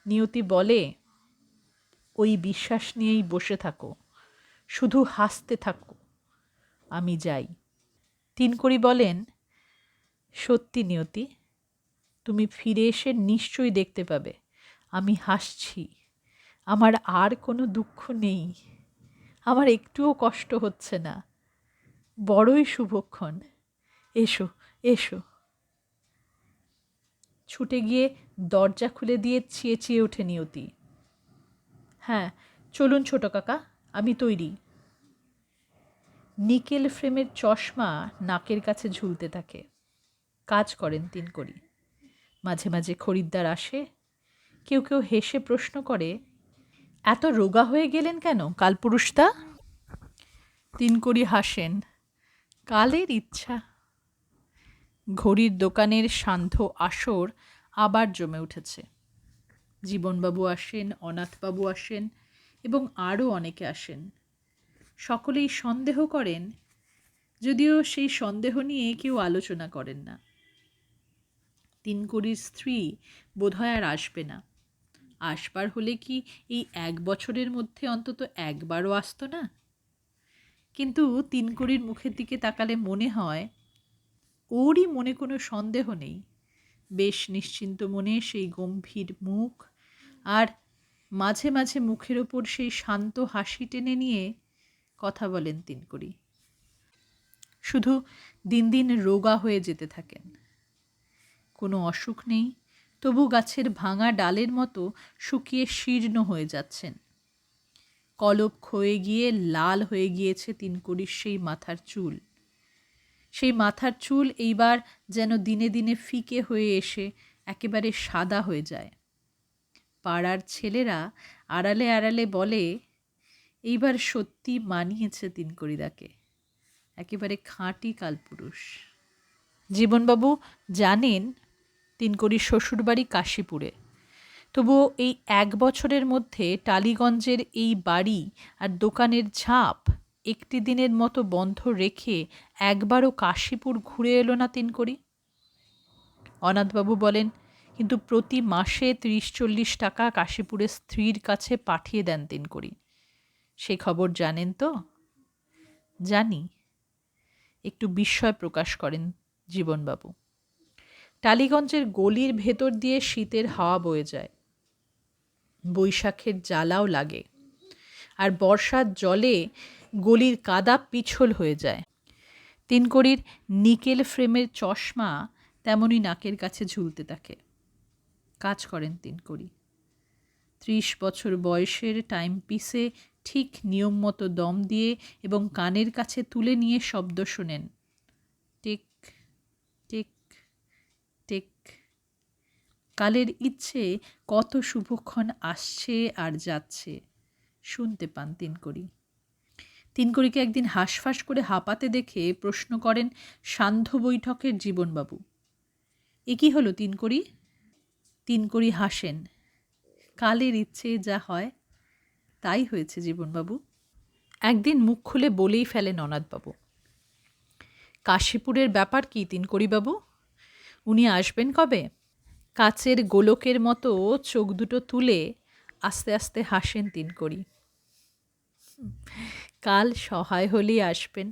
নিয়তি বলে, ওই বিশ্বাস নিয়েই বসে থাকো, শুধু হাসতে থাকো, আমি যাই। তিনকড়ি বলেন, সত্যি নিয়তি, তুমি ফিরে এসে নিশ্চয়ই দেখতে পাবে আমি হাসছি। আমার আর কোনো দুঃখ নেই, আমার একটুও কষ্ট হচ্ছে না। বড়ই শুভক্ষণ, এসো এসো। ছুটে গিয়ে দরজা খুলে দিয়ে চেঁচিয়ে ওঠে নিয়তি, হ্যাঁ চলুন ছোট কাকা, আমি তৈরি। নিকেল ফ্রেমের চশমা নাকের কাছে ঝুলতে থাকে। কাজ করেন তিনকড়ি। মাঝে মাঝে খরিদ্দার আসে। কেউ কেউ হেসে প্রশ্ন করে, এত রোগা হয়ে গেলেন কেন কালপুরুষদা? তিনকড়ি হাসেন, কালের ইচ্ছা। ঘড়ির দোকানের সান্ধ্য আসর আবার জমে উঠেছে। জীবনবাবু আসেন, অনাথবাবু আসেন এবং আরও অনেকে আসেন। সকলেই সন্দেহ করেন, যদিও সেই সন্দেহ নিয়ে কেউ আলোচনা করেন না। তিনকড়ির স্ত্রী বোধহয় আর আসবে না। আসবার হলে কি এই 1 বছরের মধ্যে অন্তত একবারও আসতো না? কিন্তু তিনকড়ির মুখের দিকে তাকালে মনে হয় ওরই মনে কোনো সন্দেহ নেই। বেশ নিশ্চিন্ত মনে সেই গম্ভীর মুখ, আর মাঝে মাঝে মুখের ওপর সেই শান্ত হাসি টেনে নিয়ে কথা বলেন তিনকড়ি। শুধু দিন দিন রোগা হয়ে যেতে থাকেন। কোনো অসুখ নেই, তবু গাছের ভাঙা ডালের মতো শুকিয়ে শীর্ণ হয়ে যাচ্ছেন। কলপ ক্ষয়ে গিয়ে লাল হয়ে গিয়েছে তিনকড়ির সেই মাথার চুল। সেই মাথার চুল এইবার যেন দিনে দিনে ফিকে হয়ে এসে একেবারে সাদা হয়ে যায়। পাড়ার ছেলেরা আড়ালে আড়ালে বলে, এইবার সত্যি মানিয়েছে তিনকড়িদাকে, একেবারে খাঁটি কালপুরুষ। জীবনবাবু জানেন তিনকড়ির শ্বশুরবাড়ি কাশীপুরে, তবুও এই 1 বছরের মধ্যে টালিগঞ্জের এই বাড়ি আর দোকানের ঝাঁপ একটি দিনের মতো বন্ধ রেখে একবারও কাশীপুর ঘুরে এলো না তিনকড়ি। অনাথবাবু বলেন, কিন্তু প্রতি মাসে 30-40 টাকা কাশীপুরের স্ত্রীর কাছে পাঠিয়ে দেন তিনকড়ি। সে খবর জানেন তো? জানি, একটু বিস্ময় প্রকাশ করেন জীবনবাবু। টালিগঞ্জের গলির ভেতর দিয়ে শীতের হাওয়া বয়ে যায়, বৈশাখের জ্বালাও লাগে, আর বর্ষার জলে গলির কাদা পিছল হয়ে যায়। তিনকড়ির নিকেল ফ্রেমের চশমা তেমনই নাকের কাছে ঝুলতে থাকে। কাজ করেন তিনকড়ি। 30 বছর বয়সের টাইম পিসে ঠিক নিয়ম মতো দম দিয়ে এবং কানের কাছে তুলে নিয়ে শব্দ শোনেন, টিক টিক টিক। কালের ইচ্ছে কত শুভক্ষণ আসছে আর যাচ্ছে শুনতে পান তিনকড়ি। তিনকড়িকে একদিন হাঁসফাঁস করে হাঁপাতে দেখে প্রশ্ন করেন সান্ধ্য বৈঠকের জীবনবাবু, এ কি হলো তিনকড়ি? তিনকড়ি হাসেন, কালের ইচ্ছে যা হয় তাই হয়েছে জীবনবাবু। একদিন মুখ খুলে বলেই ফেলেন অনাথবাবু, কাশীপুরের ব্যাপার কি তিনকড়িবাবু? উনি আসবেন কবে? কাচের গোলকের মতো চোখ দুটো তুলে আস্তে আস্তে হাসেন তিনকড়ি, কাল সহায় হলেই আসবেন।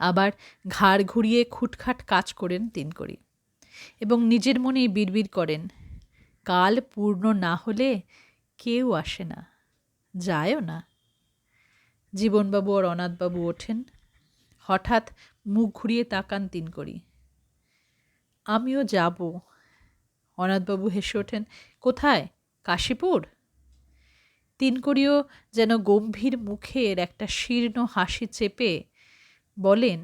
আবার ঘাড় ঘুরিয়ে খুটখাট কাজ করেন তিনকড়ি এবং নিজের মনেই বিড়বিড় করেন, কাল পূর্ণ না হলে কেউ আসে না, যায়ও না। জীবনবাবু আর অনাথবাবু ওঠেন। হঠাৎ মুখ ঘুরিয়ে তাকান তিনকড়ি, আমিও যাব। অনাথবাবু হেসে ওঠেন, কোথায়? কাশীপুর? তিনকড়িও যেন গম্ভীর মুখের একটা শীর্ণ হাসি চেপে বলেন,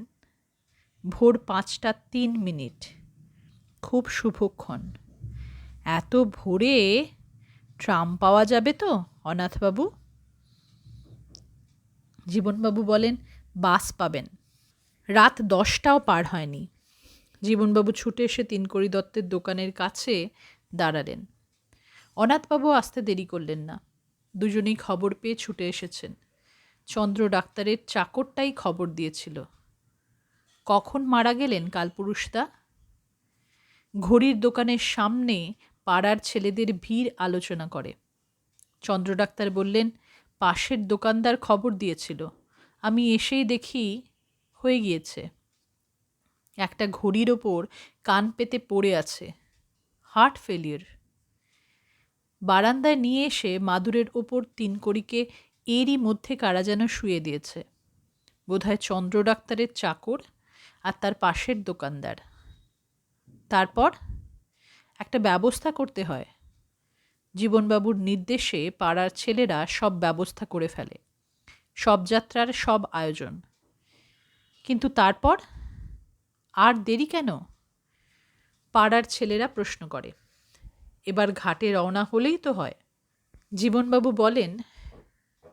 ভোর 5:03, খুব শুভক্ষণ। এত ভোরে ট্রাম পাওয়া যাবে তো অনাথবাবু? জীবনবাবু বলেন, বাস পাবেন। রাত 10টাও পার হয়নি। জীবনবাবু ছুটে এসে তিনকড়ি দত্তের দোকানের কাছে দাঁড়ালেন। অনাথবাবু আসতে দেরি করলেন না। দুজনেই খবর পেয়ে ছুটে এসেছেন। চন্দ্র ডাক্তারের চাকরটাই খবর দিয়েছিল। কখন মারা গেলেন কালপুরুষদা? ঘড়ির দোকানের সামনে পাড়ার ছেলেদের ভিড় আলোচনা করে। চন্দ্র ডাক্তার বললেন, পাশের দোকানদার খবর দিয়েছিল। আমি এসেই দেখি হয়ে গিয়েছে। একটা ঘড়ির ওপর কান পেতে পড়ে আছে, হার্ট ফেলিয়ার। বারান্দায় নিয়ে এসে মাদুরের ওপর তিনকড়িকে এরই মধ্যে কারা যেন শুয়ে দিয়েছে। বোধহয় চন্দ্র ডাক্তারের চাকর আর তার পাশের দোকানদার। তারপর একটা ব্যবস্থা করতে হয়। জীবনবাবুর নির্দেশে পাড়ার ছেলেরা সব ব্যবস্থা করে ফেলে, সব যাত্রার সব আয়োজন। কিন্তু তারপর আর দেরি কেন? পাড়ার ছেলেরা প্রশ্ন করে। এবার ঘাটে রওনা হলেই তো হয়। জীবনবাবু বলেন,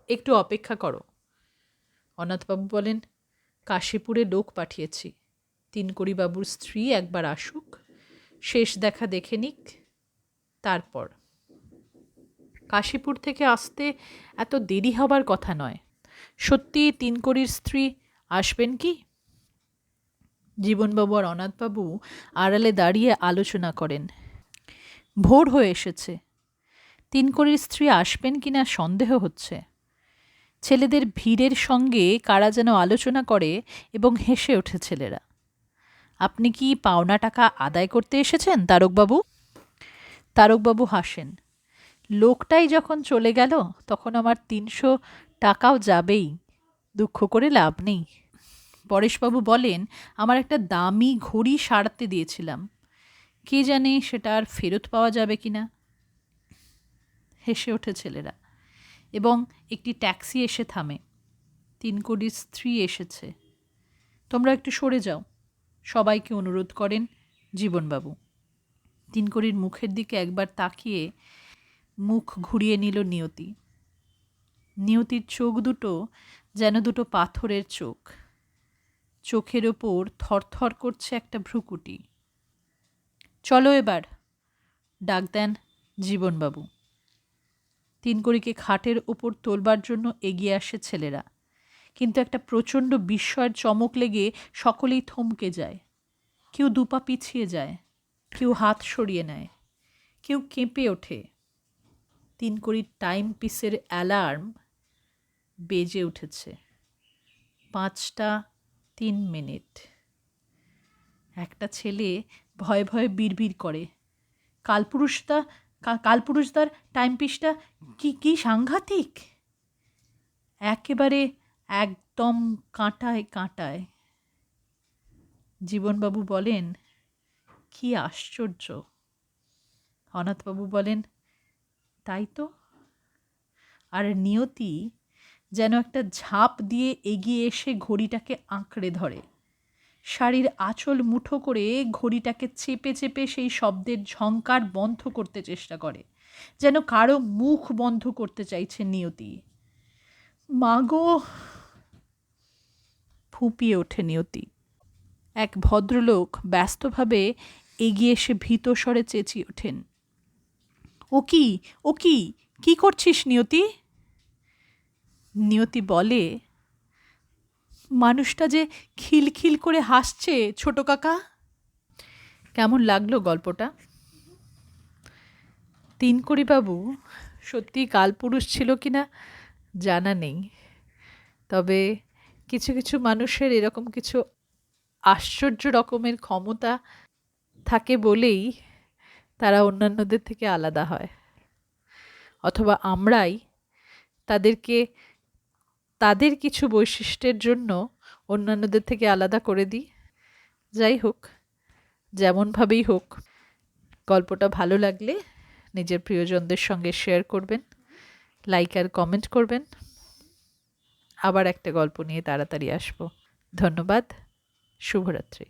একটু অপেক্ষা করো। অনাথবাবু বলেন, কাশীপুরে লোক পাঠিয়েছি, তিনকড়িবাবুর স্ত্রী একবার আসুক, শেষ দেখা দেখে নিক, তারপর। কাশীপুর থেকে আসতে এত দেরি হবার কথা নয়। সত্যি তিনকড়ির স্ত্রী আসবেন কি? জীবনবাবু আর অনাথবাবু আড়ালে দাঁড়িয়ে আলোচনা করেন। ভোর হয়ে এসেছে, তিনকড়ির স্ত্রী আসবেন কিনা সন্দেহ হচ্ছে। ছেলেদের ভিড়ের সঙ্গে কারা যেন আলোচনা করে এবং হেসে ওঠে ছেলেরা। আপনি কি পাওনা টাকা আদায় করতে এসেছেন তারকবাবু? তারকবাবু হাসেন। লোকটাই যখন চলে গেল তখন আমার 300 টাকাও যাবেই, দুঃখ করে লাভ নেই। পরেশবাবু বলেন, আমার একটা দামি ঘড়ি সারাতে দিয়েছিলাম, কে জানে সেটা আর ফেরত পাওয়া যাবে কি না। হেসে ওঠে ছেলেরা এবং একটি ট্যাক্সি এসে থামে। তিনকড়ির স্ত্রী এসেছে। তোমরা একটু সরে যাও, সবাইকে অনুরোধ করেন জীবনবাবু। তিনকড়ির মুখের দিকে একবার তাকিয়ে মুখ ঘুরিয়ে নিল নিয়তি। নিয়তির চোখ দুটো যেন দুটো পাথরের চোখ। চোখের ওপর থরথর করছে একটা ভ্রুকুটি। চলো এবার, ডাক দেন জীবনবাবু। তিনকড়িকে খাটের ওপর তোলবার জন্য এগিয়ে আসে ছেলেরা, কিন্তু একটা প্রচণ্ড বিস্ময়ের চমক লেগে সকলেই থমকে যায়। কেউ দুপা পিছিয়ে যায়, কেউ হাত সরিয়ে নেয়, কেউ কেঁপে ওঠে। তিনকড়ির টাইম পিসের অ্যালার্ম বেজে উঠেছে। 5:03। একটা ছেলে ভয়ে ভয়ে বিড়বিড় করে, কালপুরুষদার টাইম পিসটা কি সাংঘাতিক! একেবারে একদম কাঁটায় কাঁটায়। জীবনবাবু বলেন, কি আশ্চর্য। অনাথবাবু বলেন, তাই তো। আর নিয়তি যেন একটা ঝাঁপ দিয়ে এগিয়ে এসে ঘড়িটাকে আঁকড়ে ধরে, শাড়ির আঁচল মুঠো করে ঘড়িটাকে চেপে চেপে সেই শব্দের ঝংকার বন্ধ করতে চেষ্টা করে, যেন কারো মুখ বন্ধ করতে চাইছে নিয়তি। মাগো, ফুঁপিয়ে ওঠে নিয়তি। এক ভদ্রলোক ব্যস্তভাবে এগিয়ে এসে ভীত স্বরে চেঁচিয়ে ওঠেন, ও কি, ও কি, কি করছিস নিয়তি? নিয়তি বলে, মানুষটা যে খিলখিল করে হাসছে ছোট কাকা। কেমন লাগলো গল্পটা? তিনকড়িবাবু সত্যি কালপুরুষ ছিল কিনা জানা নেই, তবে কিছু কিছু মানুষের এরকম কিছু আশ্চর্য রকমের ক্ষমতা থাকে বলেই তারা অন্যান্যদের থেকে আলাদা হয়, অথবা আমরাই তাদেরকে তাদের কিছু বৈশিষ্ট্যের জন্য অন্যান্যদের থেকে আলাদা করে দিই। যাই হোক, যেমনভাবেই হোক, গল্পটা ভালো লাগলে নিজের প্রিয়জনদের সঙ্গে শেয়ার করবেন, লাইক আর কমেন্ট করবেন। আবার একটা গল্প নিয়ে তাড়াতাড়ি আসবো। ধন্যবাদ। শুভরাত্রি।